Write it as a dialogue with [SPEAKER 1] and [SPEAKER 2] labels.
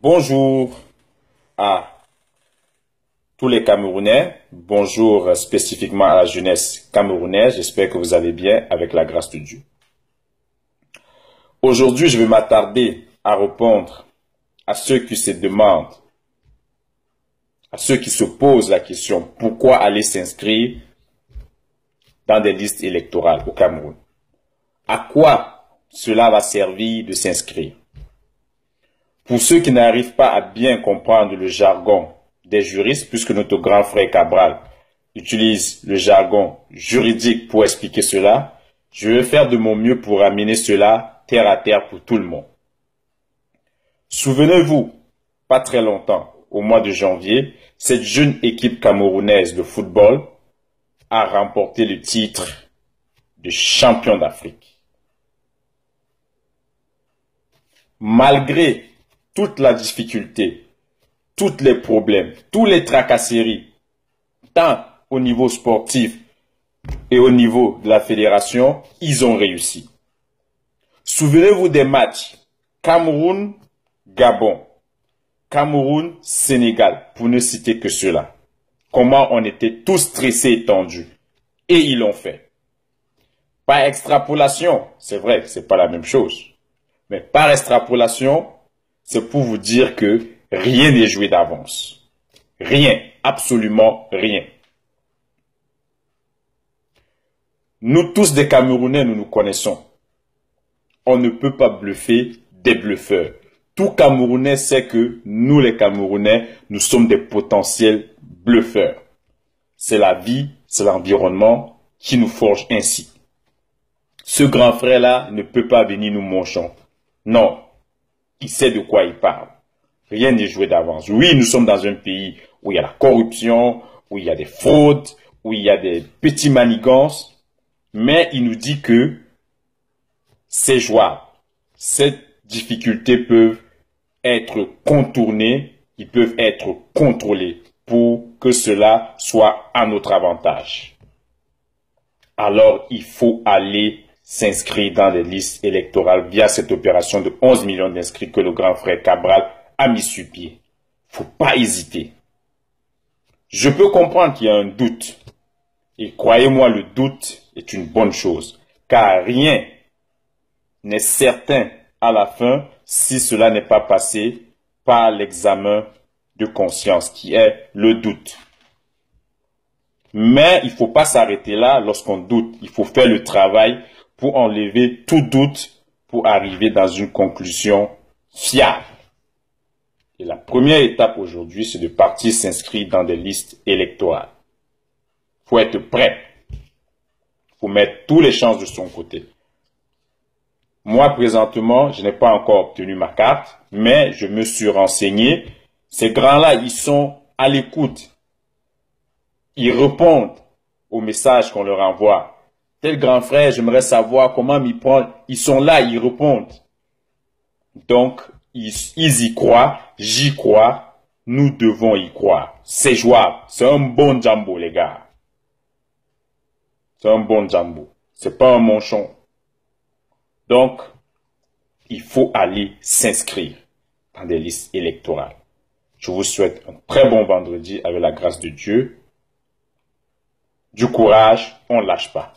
[SPEAKER 1] Bonjour à tous les Camerounais, bonjour spécifiquement à la jeunesse camerounaise, j'espère que vous allez bien avec la grâce de Dieu. Aujourd'hui, je vais m'attarder à répondre à ceux qui se demandent, à ceux qui se posent la question, pourquoi aller s'inscrire dans des listes électorales au Cameroun? À quoi cela va servir de s'inscrire? Pour ceux qui n'arrivent pas à bien comprendre le jargon des juristes, puisque notre grand frère Cabral utilise le jargon juridique pour expliquer cela, je vais faire de mon mieux pour amener cela terre à terre pour tout le monde. Souvenez-vous, pas très longtemps, au mois de janvier, cette jeune équipe camerounaise de football a remporté le titre de champion d'Afrique. Malgré toute la difficulté, tous les problèmes, tous les tracasseries, tant au niveau sportif et au niveau de la fédération, ils ont réussi. Souvenez-vous des matchs Cameroun-Gabon, Cameroun-Sénégal, pour ne citer que cela. Comment on était tous stressés et tendus. Et ils l'ont fait. Par extrapolation, c'est vrai que ce n'est pas la même chose. Mais par extrapolation, c'est pour vous dire que rien n'est joué d'avance. Rien, absolument rien. Nous tous des Camerounais, nous nous connaissons. On ne peut pas bluffer des bluffeurs. Tout Camerounais sait que nous les Camerounais, nous sommes des potentiels bluffeurs. C'est la vie, c'est l'environnement qui nous forge ainsi. Ce grand frère-là ne peut pas venir nous manchons. Non, il sait de quoi il parle. Rien n'est joué d'avance. Oui, nous sommes dans un pays où il y a la corruption, où il y a des fraudes, où il y a des petits manigances, mais il nous dit que c'est jouable. Ces difficultés peuvent être contournées, ils peuvent être contrôlées pour que cela soit à notre avantage. Alors, il faut aller s'inscrire dans les listes électorales via cette opération de 11 millions d'inscrits que le grand frère Cabral a mis sur pied. Faut pas hésiter. Je peux comprendre qu'il y a un doute. Et croyez-moi, le doute est une bonne chose. Car rien n'est certain à la fin si cela n'est pas passé par l'examen de conscience qui est le doute. Mais il ne faut pas s'arrêter là lorsqu'on doute. Il faut faire le travail pour enlever tout doute pour arriver dans une conclusion fiable. Et la première étape aujourd'hui, c'est de partir s'inscrire dans des listes électorales. Il faut être prêt. Il faut mettre toutes les chances de son côté. Moi, présentement, je n'ai pas encore obtenu ma carte, mais je me suis renseigné. Ces grands-là, ils sont à l'écoute. Ils répondent aux messages qu'on leur envoie. Tel grand frère, j'aimerais savoir comment m'y prendre. Ils sont là, ils répondent. Donc, ils y croient, j'y crois, nous devons y croire. C'est jouable. C'est un bon jambo, les gars. C'est un bon jambo. C'est pas un manchon. Donc, il faut aller s'inscrire dans des listes électorales. Je vous souhaite un très bon vendredi avec la grâce de Dieu. Du courage, on ne lâche pas.